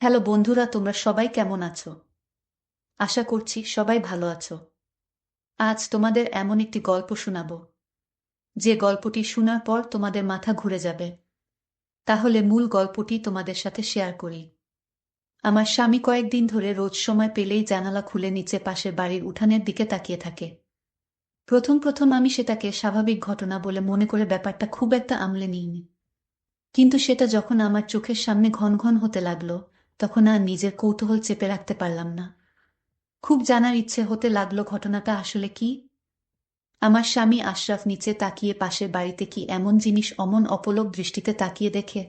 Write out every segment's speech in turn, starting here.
Hello বন্ধুরা, তোমরা সবাই কেমন আছো? আশা করছি সবাই ভালো আছো। আজ তোমাদের এমন একটি গল্প শোনাবো যে গল্পটি শোনার পর তোমাদের মাথা ঘুরে যাবে। তাহলে মূল গল্পটি তোমাদের সাথে শেয়ার করি। আমার স্বামী কয়েকদিন ধরে রোজ সময় পেলেই জানালা খুলে নিচে পাশের বাড়ির উঠানের দিকে তাকিয়ে থাকে। প্রথম প্রথম আমি সেটাকে স্বাভাবিক ঘটনা বলে মনে করে ব্যাপারটা খুব একটা আমলে নিইনি। কিন্তু সেটা যখন আমার চোখের সামনে ঘন ঘন হতে লাগলো, তখন আর নিজের কৌতূহল চেপে রাখতে পারলাম না। খুব জানার ইচ্ছে হতে লাগলো ঘটনাটা আসলে কি। আমার স্বামী আশরাফ নিচে তাকিয়ে পাশের বাড়িতে কি এমন জিনিস অমন অপলক দৃষ্টিতে তাকিয়ে দেখে,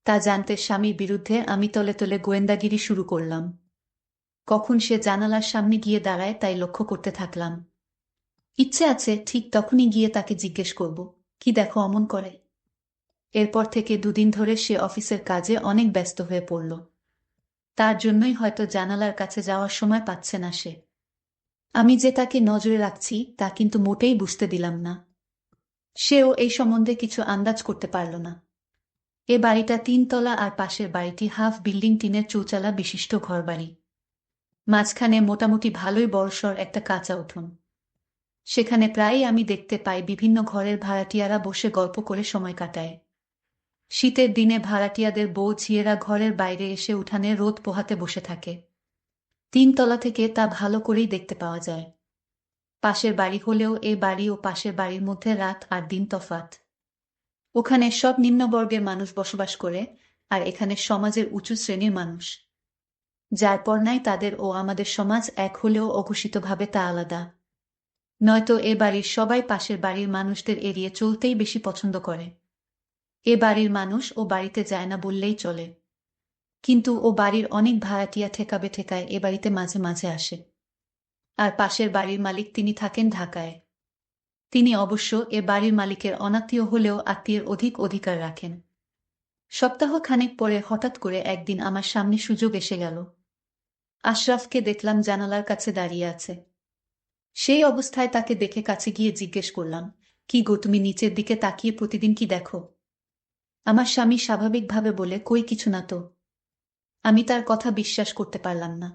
তা জানতে স্বামীর বিরুদ্ধে আমি তলে তলে গোয়েন্দাগিরি শুরু করলাম। কখন সে জানালার সামনে গিয়ে দাঁড়ায় তাই লক্ষ্য করতে থাকলাম। ইচ্ছে আছে ঠিক তখনই গিয়ে তাকে জিজ্ঞেস করব, কি দেখো অমন করে। এরপর থেকে দুদিন ধরে সে অফিসের কাজে অনেক ব্যস্ত হয়ে পড়ল। তার জন্যই হয়তো জানালার কাছে যাওয়ার সময় পাচ্ছে না সে। আমি যে তাকে নজরে রাখছি তা কিন্তু মোটেই বুঝতে দিলাম না। সেও এই সম্বন্ধে কিছু আন্দাজ করতে পারল না। এ বাড়িটা 3 তলা আর পাশের বাড়িটি হাফ বিল্ডিং, টিনের চৌচালা বিশিষ্ট ঘরবাড়ি। মাঝখানে মোটামুটি ভালোই বড়সড় একটা কাঁচা উঠোন। সেখানে প্রায়ই আমি দেখতে পাই বিভিন্ন ঘরের ভাড়াটিয়ারা বসে গল্প করে সময় কাটায়। শীতের দিনে ভাড়াটিয়াদের বউ ঝিয়েরা ঘরের বাইরে এসে উঠানে রোদ পোহাতে বসে থাকে। 3 তলা থেকে তা ভালো করেই দেখতে পাওয়া যায়। পাশের বাড়ি হলেও এ বাড়ি ও পাশের বাড়ির মধ্যে রাত আর দিন তফাত। ওখানে সব নিম্নবর্গের মানুষ বসবাস করে, আর এখানে সমাজের উঁচু শ্রেণীর মানুষ। যার পর নাই তাদের ও আমাদের সমাজ এক হলেও অঘোষিতভাবে তা আলাদা। নয়তো এ বাড়ির সবাই পাশের বাড়ির মানুষদের এড়িয়ে চলতেই বেশি পছন্দ করে। এ বাড়ির মানুষ ও বাড়িতে যায় না বললেই চলে। কিন্তু ও বাড়ির অনেক ভাড়াটিয়া ঠেকাবে ঠেকায় এ বাড়িতে মাঝে মাঝে আসে। আর পাশের বাড়ির মালিক তিনি থাকেন ঢাকায়। তিনি অবশ্য এ বাড়ির মালিকের অনাত্মীয় হলেও আত্মীয়ের অধিক অধিকার রাখেন। সপ্তাহ খানেক পরে হঠাৎ করে একদিন আমার সামনে সুযোগ এসে গেল। আশরাফকে দেখলাম জানালার কাছে দাঁড়িয়ে আছে। সেই অবস্থায় তাকে দেখে কাছে গিয়ে জিজ্ঞেস করলাম, কি গো, তুমি নিচের দিকে তাকিয়ে প্রতিদিন কি দেখো? আমার স্বামী স্বাভাবিকভাবে বলে, কই কিছু না তো। আমি তার কথা বিশ্বাস করতে পারলাম না।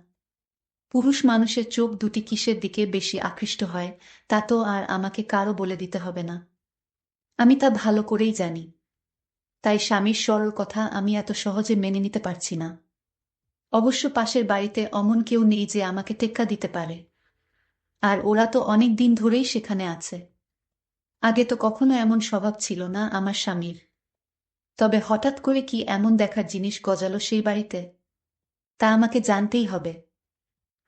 পুরুষ মানুষের চোখ দুটি কিসের দিকে বেশি আকৃষ্ট হয় তা তো আর আমাকে কারো বলে দিতে হবে না। আমি তা ভালো করেই জানি। তাই স্বামীর সরল কথা আমি এত সহজে মেনে নিতে পারছি না। অবশ্য পাশের বাড়িতে অমন কেউ নেই যে আমাকে টেক্কা দিতে পারে। আর ওরা তো অনেক দিন ধরেই সেখানে আছে। আগে তো কখনো এমন স্বভাব ছিল না আমার স্বামীর। তবে হঠাৎ করে কি এমন দেখার জিনিস গজালো সেই বাড়িতে, তা আমাকে জানতেই হবে।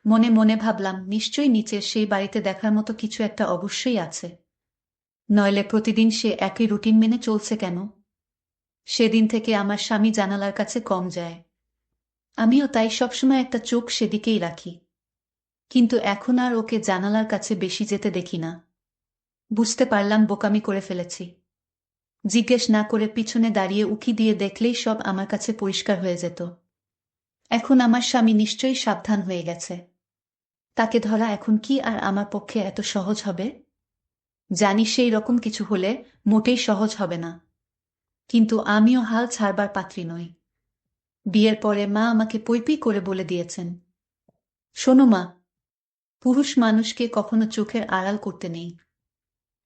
মনে মনে ভাবলাম, নিশ্চয়ই নিচের সেই বাড়িতে দেখার মতো কিছু একটা অবশ্যই আছে। নইলে প্রতিদিন সে একই রুটিন মেনে চলছে কেন? সেদিন থেকে আমার স্বামী জানালার কাছে কম যায়। আমিও তাই সবসময় একটা চোখ সেদিকেই রাখি। কিন্তু এখন আর ওকে জানালার কাছে বেশি যেতে দেখি না। বুঝতে পারলাম বোকামি করে ফেলেছি। জিজ্ঞেস না করে পিছনে দাঁড়িয়ে উকি দিয়ে দেখলেই সব আমার কাছে পরিষ্কার হয়ে যেত। এখন আমার স্বামী নিশ্চয়ই সাবধান হয়ে গেছে। তাকে ধরা এখন কি আর আমার পক্ষে এত সহজ হবে? জানি সেই রকম কিছু হলে মোটেই সহজ হবে না। কিন্তু আমিও হাল ছাড়বার পাত্রী নই। বিয়ের পরে মা আমাকে পৈপি করে বলে দিয়েছেন, শোনো মা, পুরুষ মানুষকে কখনো চোখের আড়াল করতে নেই।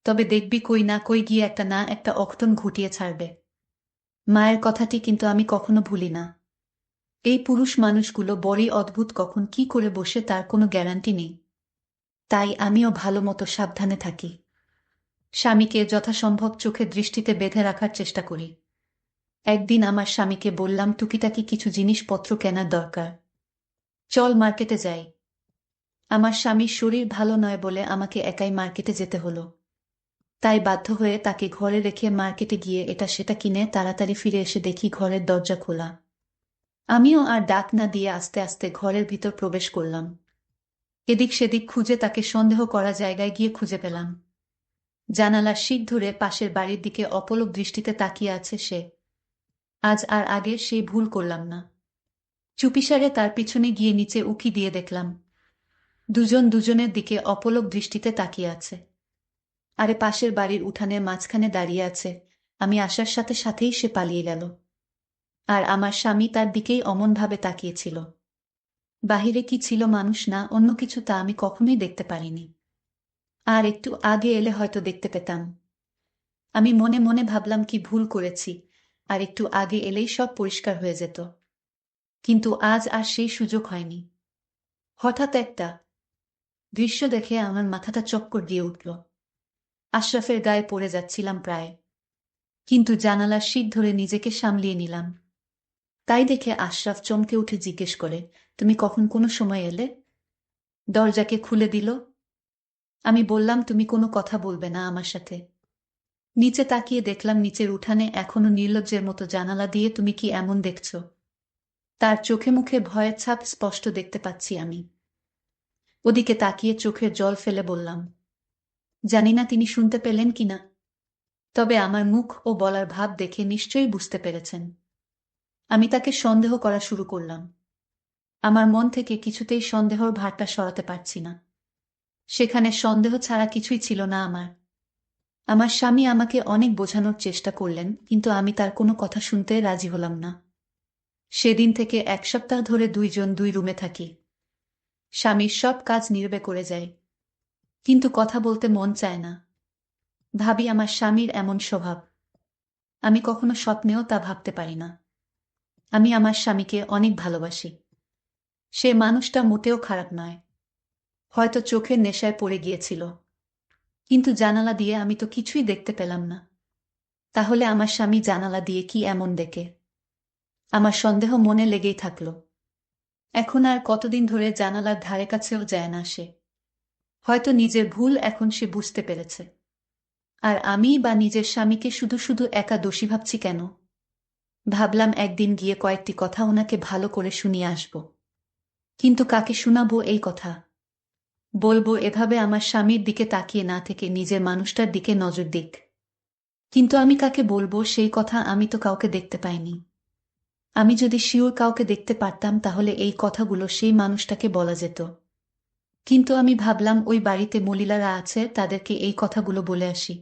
তবে দেখবি কই না কই গিয়ে একটা না একটা অঘটন ঘটিয়ে ছাড়বে। মায়ের কথাটি কিন্তু আমি কখনো ভুলি না। এই পুরুষ মানুষগুলো বড়ই অদ্ভুত, কখন কি করে বসে তার কোনো গ্যারান্টি নেই। তাই আমিও ভালো মতো সাবধানে থাকি। স্বামীকে যথাসম্ভব চোখের দৃষ্টিতে বেঁধে রাখার চেষ্টা করি। একদিন আমার স্বামীকে বললাম, টুকিটাকি কিছু জিনিসপত্র কেনার দরকার, চল মার্কেটে যাই। আমার স্বামীর শরীর ভালো নয় বলে আমাকে একাই মার্কেটে যেতে হলো। তাই বাধ্য হয়ে তাকে ঘরে রেখে মার্কেটে গিয়ে এটা সেটা কিনে তাড়াতাড়ি ফিরে এসে দেখি ঘরের দরজা খোলা। আমিও আর ডাক না দিয়ে আস্তে আস্তে ঘরের ভিতর প্রবেশ করলাম। এদিক সেদিক খুঁজে তাকে সন্দেহ করা জায়গায় গিয়ে খুঁজে পেলাম। জানালার শিক ধরে পাশের বাড়ির দিকে অপলক দৃষ্টিতে তাকিয়ে আছে সে। আজ আর আগে সেই ভুল করলাম না। চুপিসারে তার পিছনে গিয়ে নিচে উকি দিয়ে দেখলাম দুজন দুজনের দিকে অপলক দৃষ্টিতে তাকিয়ে আছে। আরে পাশের বাড়ির উঠানের মাঝখানে দাঁড়িয়ে আছে। আমি আসার সাথে সাথেই সে পালিয়ে গেল। আর আমার স্বামী তার দিকেই অমনভাবে তাকিয়েছিল। বাহিরে কি ছিল মানুষ না অন্য কিছু তা আমি কখনোই দেখতে পারিনি। আর একটু আগে এলে হয়তো দেখতে পেতাম। আমি মনে মনে ভাবলাম কি ভুল করেছি, আর একটু আগে এলেই সব পরিষ্কার হয়ে যেত। কিন্তু আজ আর সেই সুযোগ হয়নি। হঠাৎ একটা দৃশ্য দেখে আমার মাথাটা চক্কর দিয়ে উঠল। আশরাফের গায়ে পড়ে যাচ্ছিলাম প্রায়, কিন্তু জানালার শিক ধরে নিজেকে সামলিয়ে নিলাম। তাই দেখে আশরাফ চমকে উঠে জিজ্ঞেস করে, তুমি কখন কোনো সময় এলে? দরজাকে খুলে দিল। আমি বললাম, তুমি কোনো কথা বলবে না আমার সাথে? নিচে তাকিয়ে দেখলাম নিচের উঠানে এখনো নির্লজ্জের মতো জানালা দিয়ে তুমি কি এমন দেখছো? তার চোখে মুখে ভয়ের ছাপ স্পষ্ট দেখতে পাচ্ছি আমি। ওদিকে তাকিয়ে চোখের জল ফেলে বললাম, জানি না তিনি শুনতে পেলেন কিনা, তবে আমার মুখ ও বলার ভাব দেখে নিশ্চয়ই বুঝতে পেরেছেন। আমি তাকে সন্দেহ করা শুরু করলাম। আমার মন থেকে কিছুতেই সন্দেহর ভারটা সরাতে পারছি না। সেখানে সন্দেহ ছাড়া কিছুই ছিল না আমার। আমার স্বামী আমাকে অনেক বোঝানোর চেষ্টা করলেন, কিন্তু আমি তার কোনো কথা শুনতে রাজি হলাম না। সেদিন থেকে 1 সপ্তাহ ধরে দুইজন দুই রুমে থাকি। স্বামীর সব কাজ নীরবে করে যায়, কিন্তু কথা বলতে মন চায় না। ভাবি আমার স্বামীর এমন স্বভাব, আমি কখনো স্বপ্নেও তা ভাবতে পারি না। আমি আমার স্বামীকে অনেক ভালোবাসি। সে মানুষটা মোটেও খারাপ নয়, হয়তো চোখের নেশায় পড়ে গিয়েছিল। কিন্তু জানালা দিয়ে আমি তো কিছুই দেখতে পেলাম না। তাহলে আমার স্বামী জানালা দিয়ে কি এমন দেখে? আমার সন্দেহ মনে লেগেই থাকল। এখন আর কতদিন ধরে জানালার ধারে কাছেও যায় না সে। হয়তো নিজের ভুল এখন সে বুঝতে পেরেছে। আর আমি বা নিজের স্বামীকে শুধু শুধু একা দোষী ভাবছি কেন? ভাবলাম একদিন গিয়ে কয়েকটি কথা ওনাকে ভালো করে শুনিয়ে আসব। কিন্তু কাকে শোনাবো এই কথা? বলবো এভাবে আমার স্বামীর দিকে তাকিয়ে না থেকে নিজের মানুষটার দিকে নজর দিক। কিন্তু আমি কাকে বলবো সেই কথা? আমি তো কাউকে দেখতে পাইনি। আমি যদি শিওর কাউকে দেখতে পারতাম তাহলে এই কথাগুলো সেই মানুষটাকে বলা যেত। কিন্তু আমি ভাবলাম ওই বাড়িতে মলিলারা আছে, তাদেরকে এই কথাগুলো বলে আসি।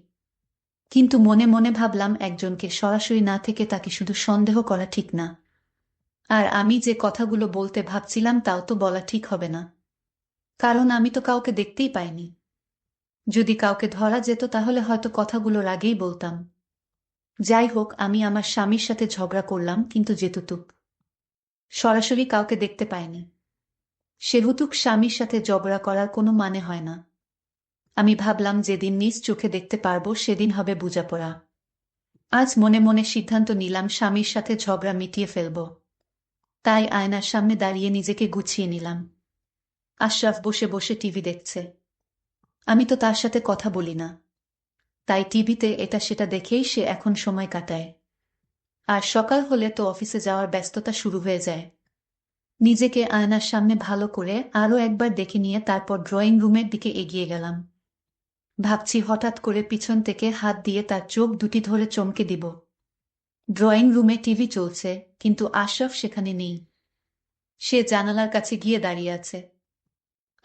কিন্তু মনে মনে ভাবলাম একজনকে সরাসরি না থেকে তাকে শুধু সন্দেহ করা ঠিক না। আর আমি যে কথাগুলো বলতে ভাবছিলাম তাও তো বলা ঠিক হবে না, কারণ আমি তো কাউকে দেখতেই পাইনি। যদি কাউকে ধরা যেত তাহলে হয়তো কথাগুলোর আগেই বলতাম। যাই হোক, আমি আমার স্বামীর সাথে ঝগড়া করলাম, কিন্তু যেতুতুক সরাসরি কাউকে দেখতে পাইনি, সেহুতুক স্বামীর সাথে ঝগড়া করার কোনো মানে হয় না। আমি ভাবলাম যেদিন নিজ চোখে দেখতে পারবো সেদিন হবে বোঝাপড়া। আজ মনে মনে সিদ্ধান্ত নিলাম স্বামীর সাথে ঝগড়া মিটিয়ে ফেলব। তাই আয়নার সামনে দাঁড়িয়ে নিজেকে গুছিয়ে নিলাম। আশরাফ বসে বসে টিভি দেখছে। আমি তো তার সাথে কথা বলি না, তাই টিভিতে এটা সেটা দেখেই সে এখন সময় কাটায়। আর সকাল হলে তো অফিসে যাওয়ার ব্যস্ততা শুরু হয়ে যায়। নিজেকে আয়নার সামনে ভালো করে আরও একবার দেখে নিয়ে তারপর ড্রয়িং রুমের দিকে এগিয়ে গেলাম। ভাবছি হঠাৎ করে পিছন থেকে হাত দিয়ে তার চোখ দুটি ধরে চমকে দিব। ড্রয়িং রুমে টিভি চলছে, কিন্তু আশরাফ সেখানে নেই। সে জানালার কাছে গিয়ে দাঁড়িয়ে আছে।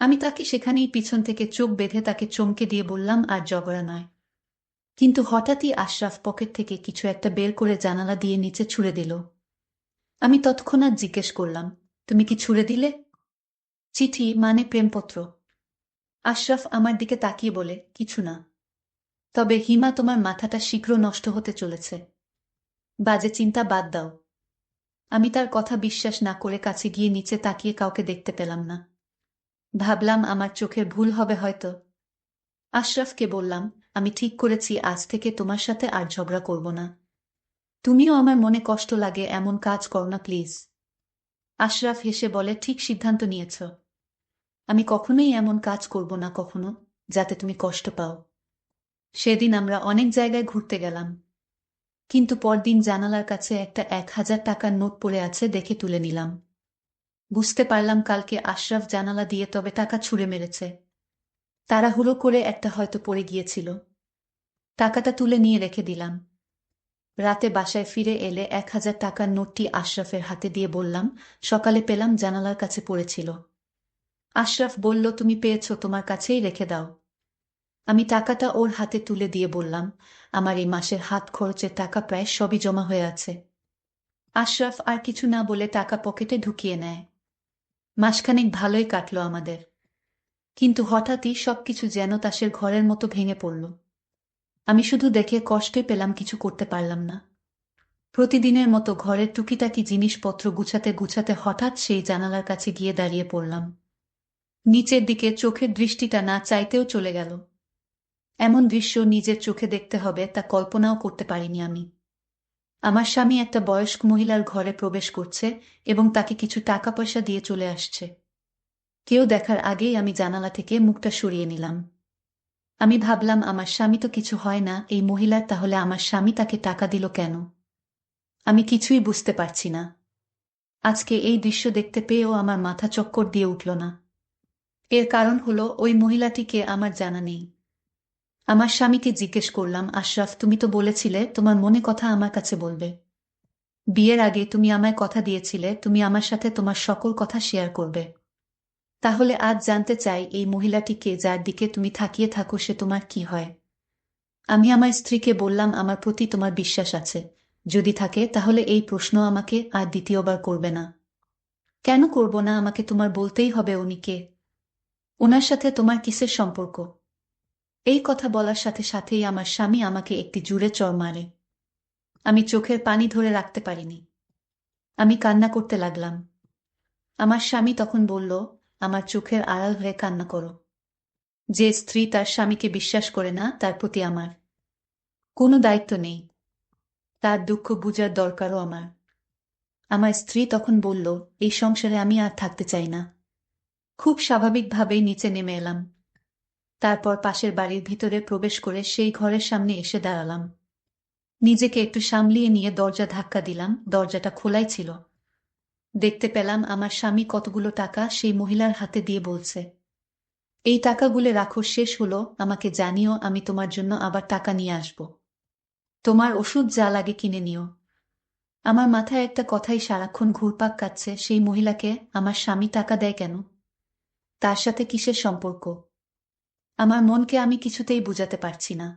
আমি তাকে সেখানেই পিছন থেকে চোখ বেঁধে তাকে চমকে দিয়ে বললাম, আর ঝগড়া নয়। কিন্তু হঠাৎই আশরাফ পকেট থেকে কিছু একটা বের করে জানালা দিয়ে নিচে ছুঁড়ে দিল। আমি তৎক্ষণাৎ জিজ্ঞেস করলাম, তুমি কি ছুঁড়ে দিলে? চিঠি মানে প্রেমপত্র। আশরাফ আমার দিকে তাকিয়ে বলে, কিছু না। তবে হিমা, তোমার মাথাটা শীঘ্র নষ্ট হতে চলেছে। বাজে চিন্তা বাদ দাও। আমি তার কথা বিশ্বাস না করে কাছে গিয়ে নিচে তাকিয়ে কাউকে দেখতে পেলাম না। ভাবলাম আমার চোখের ভুল হবে হয়তো। আশরাফকে বললাম, আমি ঠিক করেছি আজ থেকে তোমার সাথে আর ঝগড়া করব না। তুমিও আমার মনে কষ্ট লাগে এমন কাজ করো না প্লিজ। আশরাফ হেসে বলে, ঠিক সিদ্ধান্ত নিয়েছ। আমি কখনোই এমন কাজ করব না কখনো, যাতে তুমি কষ্ট পাও। সেদিন আমরা অনেক জায়গায় ঘুরতে গেলাম, কিন্তু পরদিন জানালার কাছে একটা 1000 টাকার নোট পড়ে আছে দেখে তুলে নিলাম। বুঝতে পারলাম কালকে আশরাফ জানালা দিয়ে তবে টাকা ছুঁড়ে মেরেছে। তাড়াহুড়ো করে একটা হয়তো পড়ে গিয়েছিল। টাকাটা তুলে নিয়ে রেখে দিলাম। রাতে বাসায় ফিরে এলে 1000 টাকার নোটটি আশরাফের হাতে দিয়ে বললাম, সকালে পেলাম জানালার কাছে পড়েছিল। আশরাফ বলল, তুমি পেয়েছ, তোমার কাছেই রেখে দাও। আমি টাকাটা ওর হাতে তুলে দিয়ে বললাম, আমার এই মাসের হাত খরচের টাকা প্রায় সবই জমা হয়ে আছে। আশরাফ আর কিছু না বলে টাকা পকেটে ঢুকিয়ে নেয়। মাসখানেক ভালোই কাটল আমাদের, কিন্তু হঠাৎই সবকিছু যেন তাসের ঘরের মতো ভেঙে পড়ল। আমি শুধু দেখে কষ্টই পেলাম, কিছু করতে পারলাম না। প্রতিদিনের মতো ঘরের টুকিটাকি জিনিসপত্র গুছাতে গুছাতে হঠাৎ সেই জানালার কাছে গিয়ে দাঁড়িয়ে পড়লাম। নিচের দিকে চোখের দৃষ্টিটা না চাইতেও চলে গেল। এমন দৃশ্য নিজের চোখে দেখতে হবে তা কল্পনাও করতে পারিনি আমি। আমার স্বামী একটা বয়স্ক মহিলার ঘরে প্রবেশ করছে এবং তাকে কিছু টাকা পয়সা দিয়ে চলে আসছে। কেউ দেখার আগেই আমি জানালা থেকে মুখটা সরিয়ে নিলাম। আমি ভাবলাম, আমার স্বামী তো কিছু হয় না, এই মহিলার তাহলে আমার স্বামী তাকে টাকা দিল কেন? আমি কিছুই বুঝতে পারছি না। আজকে এই দৃশ্য দেখতে পেয়েও আমার মাথা চক্কর দিয়ে উঠল না। এর কারণ হলো ওই মহিলাটিকে আমার জানা নেই। আমার স্বামীকে জিজ্ঞেস করলাম, আশরাফ, তুমি তো বলেছিলে তোমার মনে কথা আমার কাছে বলবে। বিয়ের আগে তুমি আমায় কথা দিয়েছিলে তুমি আমার সাথে তোমার সকল কথা শেয়ার করবে। তাহলে আজ জানতে চাই, এই মহিলাটিকে যার দিকে তুমি তাকিয়ে থাকো সে তোমার কি হয়? আমি আমার স্ত্রীকে বললাম, আমার প্রতি তোমার বিশ্বাস আছে, যদি থাকে তাহলে এই প্রশ্ন আমাকে আর দ্বিতীয়বার করবে না। কেন করব না? আমাকে তোমার বলতেই হবে উনি কে, ওনার সাথে তোমার কিসের সম্পর্ক? এই কথা বলার সাথে সাথেই আমার স্বামী আমাকে একটি জোরে চড় মারে। আমি চোখের পানি ধরে রাখতে পারিনি। আমি কান্না করতে লাগলাম। আমার স্বামী তখন বলল, আমার চোখের আড়াল হয়ে কান্না করো। যে স্ত্রী তার স্বামীকে বিশ্বাস করে না তার প্রতি আমার কোনো দায়িত্ব নেই, তার দুঃখ বুঝার দরকারও আমার। আমার স্ত্রী তখন বলল, এই সংসারে আমি আর থাকতে চাই না। খুব স্বাভাবিকভাবেই নিচে নেমে এলাম। তারপর পাশের বাড়ির ভিতরে প্রবেশ করে সেই ঘরের সামনে এসে দাঁড়ালাম। নিজেকে একটু সামলিয়ে নিয়ে দরজা ধাক্কা দিলাম, দরজাটা খোলাই ছিল। দেখতে পেলাম আমার স্বামী কতগুলো টাকা সেই মহিলার হাতে দিয়ে বলছে, এই টাকাগুলো রাখো, শেষ হলো আমাকে জানিও, আমি তোমার জন্য আবার টাকা নিয়ে আসব। তোমার ওষুধ যা লাগে কিনে নিও। আমার মাথায় একটা কথাই সারাক্ষণ ঘুরপাক কাটছে, সেই মহিলাকে আমার স্বামী টাকা দেয় কেন? তার সাথে কিসের সম্পর্ক? আমার মনকে আমি কিছুতেই বুঝাতে পারছি না।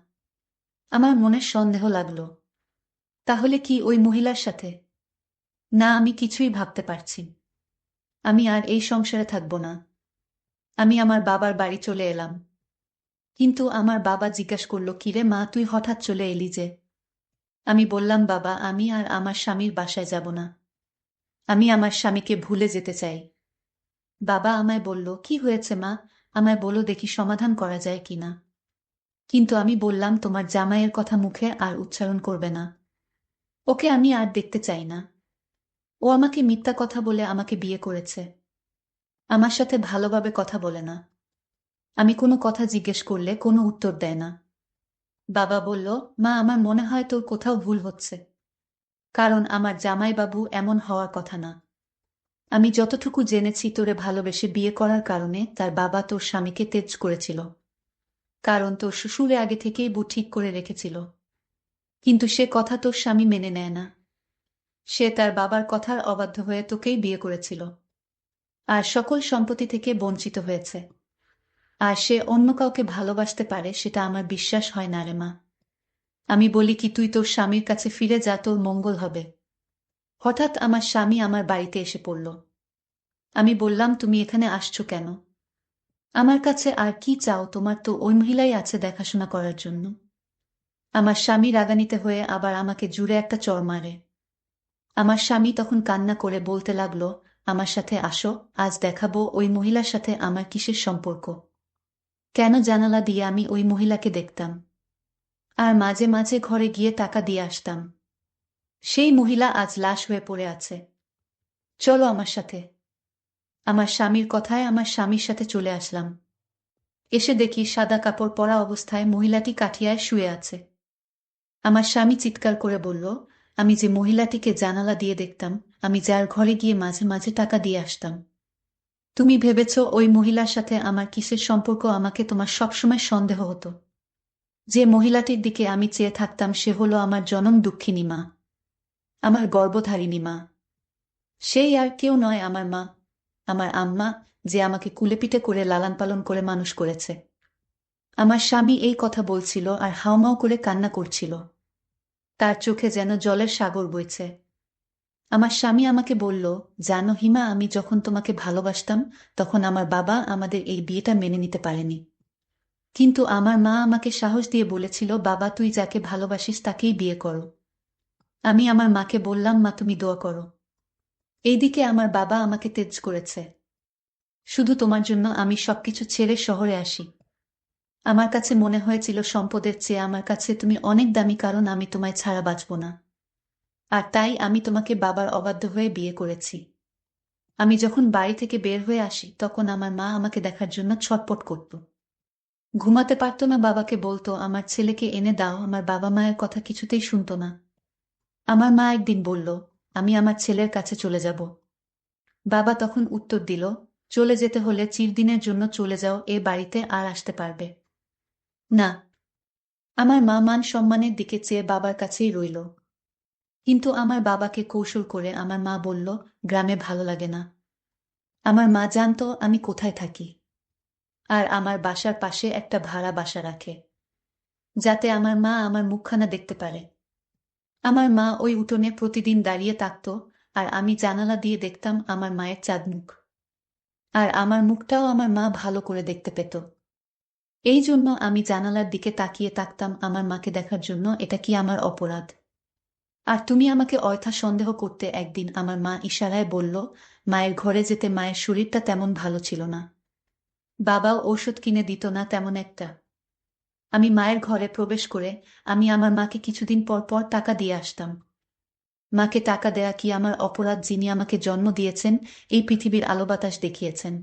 আমার মনের সন্দেহ লাগলো, তাহলে কি ওই মহিলার সাথে? না, আমি কিছুই ভাবতে পারছি। আমি আর এই সংসারে থাকব না। আমি আমার বাবার বাড়ি চলে এলাম। কিন্তু আমার বাবা জিজ্ঞাসা করলো, কিরে মা, তুই হঠাৎ চলে এলি যে? আমি বললাম, বাবা, আমি আর আমার স্বামীর বাসায় যাব না। আমি আমার স্বামীকে ভুলে যেতে চাই। বাবা আমায় বলল, কি হয়েছে মা, আমায় বলো দেখি সমাধান করা যায় কিনা। কিন্তু আমি বললাম, তোমার জামাইয়ের কথা মুখে আর উচ্চারণ করবে না। ওকে আমি আর দেখতে চাই না। ও আমাকে মিথ্যা কথা বলে আমাকে বিয়ে করেছে। আমার সাথে ভালোভাবে কথা বলে না। আমি কোনো কথা জিজ্ঞেস করলে কোনো উত্তর দেয় না। বাবা বলল, মা, আমার মনে হয় তোর কোথাও ভুল হচ্ছে, কারণ আমার জামাইবাবু এমন হওয়ার কথা না। আমি যতটুকু জেনেছি, তোরে ভালোবেসে বিয়ে করার কারণে তার বাবা তোর স্বামীকে তেজ করেছিল, কারণ তোর শ্বশুরে আগে থেকেই বউ ঠিক করে রেখেছিল। কিন্তু সে কথা তোর স্বামী মেনে নেয় না। সে তার বাবার কথার অবাধ্য হয়ে তোকেই বিয়ে করেছিল, আর সকল সম্পত্তি থেকে বঞ্চিত হয়েছে। আর সে অন্য কাউকে ভালোবাসতে পারে সেটা আমার বিশ্বাস হয় না রে মা। আমি বলি কি, তুই তোর স্বামীর কাছে ফিরে যা, তোর মঙ্গল হবে। হঠাৎ আমার স্বামী আমার বাড়িতে এসে পড়ল। আমি বললাম, তুমি এখানে আসছো কেন? আমার কাছে আর কি চাও? তোমার তো ওই মহিলাই আছে দেখাশোনা করার জন্য। আমার স্বামী রাগান্বিত হয়ে আবার আমাকে জুড়ে একটা চড় মারে। আমার স্বামী তখন কান্না করে বলতে লাগলো, আমার সাথে আসো, আজ দেখাবো ওই মহিলার সাথে আমার কিসের সম্পর্ক। কেন জানালা দিয়ে আমি ওই মহিলাকে দেখতাম, আর মাঝে মাঝে ঘরে গিয়ে টাকা দিয়ে আসতাম। সেই মহিলা আজ লাশ হয়ে পড়ে আছে। চলো আমার সাথে। আমার স্বামীর কথায় আমার স্বামীর সাথে চলে আসলাম। এসে দেখি সাদা কাপড় পরা অবস্থায় মহিলাটি কাঠিয়ায় শুয়ে আছে। আমার স্বামী চিৎকার করে বলল, আমি যে মহিলাটিকে জানালা দিয়ে দেখতাম, আমি যার ঘরে গিয়ে মাঝে মাঝে টাকা দিয়ে আসতাম। তুমি ভেবেছ ওই মহিলার সাথে আমার কিসের সম্পর্ক? আমাকে তোমার সবসময় সন্দেহ হতো। যে মহিলাটির দিকে আমি চেয়ে থাকতাম সে হলো আমার জনম দুঃখিনী মা, আমার গর্ভধারিণী মা। সেই আর কেউ নয়, আমার মা, আমার আম্মা, যে আমাকে কুলেপিঠে করে লালন পালন করে মানুষ করেছে। আমার স্বামী এই কথা বলছিল আর হাউমাউ করে কান্না করছিল। তার চোখে যেন জলের সাগর বইছে। আমার স্বামী আমাকে বলল, জানো হিমা, আমি যখন তোমাকে ভালোবাসতাম তখন আমার বাবা আমাদের এই বিয়েটা মেনে নিতে পারেনি। কিন্তু আমার মা আমাকে সাহস দিয়ে বলেছিল, বাবা তুই যাকে ভালোবাসিস তাকেই বিয়ে করো। আমি আমার মাকে বললাম, মা তুমি দোয়া করো। এইদিকে আমার বাবা আমাকে তেজ করেছে। শুধু তোমার জন্য আমি সবকিছু ছেড়ে শহরে আসি। আমার কাছে মনে হয়েছিল সম্পদের চেয়ে আমার কাছে তুমি অনেক দামি, কারণ আমি তোমায় ছাড়া বাঁচব না। আর তাই আমি তোমাকে বাবার অবাধ্য হয়ে বিয়ে করেছি। আমি যখন বাড়ি থেকে বের হয়ে আসি তখন আমার মা আমাকে দেখার জন্য ছটপট করত। ঘুমাতে পারত না, বাবাকে বলতো আমার ছেলেকে এনে দাও। আমার বাবা মায়ের কথা কিছুতেই শুনতো না। আমার মা একদিন বলল, আমি আমার ছেলের কাছে চলে যাব। বাবা তখন উত্তর দিল, চলে যেতে হলে চিরদিনের জন্য চলে যাও, এ বাড়িতে আর আসতে পারবে না। আমার মা মান সম্মানের দিকে চেয়ে বাবার কাছেই রইল। কিন্তু আমার বাবাকে কৌশল করে আমার মা বলল, গ্রামে ভালো লাগে না। আমার মা জানতো আমি কোথায় থাকি, আর আমার বাসার পাশে একটা ভাড়া বাসা রাখে, যাতে আমার মা আমার মুখখানা দেখতে পারে। আমার মা ওই উঠোনে প্রতিদিন দাঁড়িয়ে থাকত, আর আমি জানালা দিয়ে দেখতাম আমার মায়ের চাঁদ মুখ। আর আমার মুখটাও আমার মা ভালো করে দেখতে পেত। এই জন্য আমি জানালার দিকে তাকিয়ে থাকতাম আমার মাকে দেখার জন্য। এটা কি আমার অপরাধ? আর তুমি আমাকে অযথা সন্দেহ করতে। একদিন আমার মা ইশারায় বলল, মায়ের ঘরে যেতে। মায়ের শরীরটা তেমন ভালো ছিল না, বাবাও ঔষধ কিনে দিত না তেমন একটা। আমি মায়ের ঘরে প্রবেশ করে আমি আমার মাকে কিছুদিন পর পর টাকা দিয়ে আসতাম। মাকে টাকা দেয়া কি আমার অপরাধ? যিনি আমাকে জন্ম দিয়েছেন, এই পৃথিবীর আলো বাতাস দেখিয়েছেন।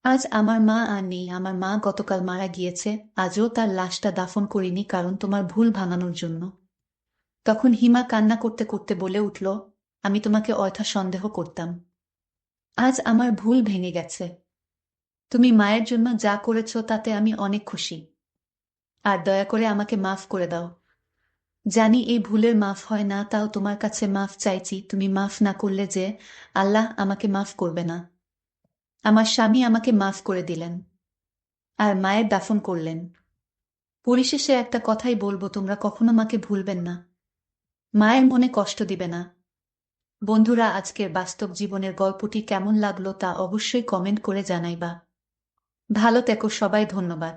আজ আমার মা আর নেই। আমার মা গতকাল মারা গিয়েছে, আজও তার লাশটা দাফন করিনি, কারণ তোমার ভুল ভাঙানোর জন্য। তখন হিমা কান্না করতে করতে বলে উঠল, আমি তোমাকে অযথা সন্দেহ করতাম। আজ আমার ভুল ভেঙে গেছে। তুমি মায়ের জন্য যা করেছ তাতে আমি অনেক খুশি। আর দয়া করে আমাকে মাফ করে দাও। জানি এই ভুলের মাফ হয় না, তাও তোমার কাছে মাফ চাইছি। তুমি মাফ না করলে যে আল্লাহ আমাকে মাফ করবে না। আমার স্বামী আমাকে মাফ করে দিলেন, আর মায়ের দাফন করলেন। পরিশেষে একটা কথাই বলবো, তোমরা কখনো মাকে ভুলবেন না, মায়ের মনে কষ্ট দিবে না। বন্ধুরা, আজকের বাস্তব জীবনের গল্পটি কেমন লাগলো তা অবশ্যই কমেন্ট করে জানাইবা। ভালো থেকো সবাই, ধন্যবাদ।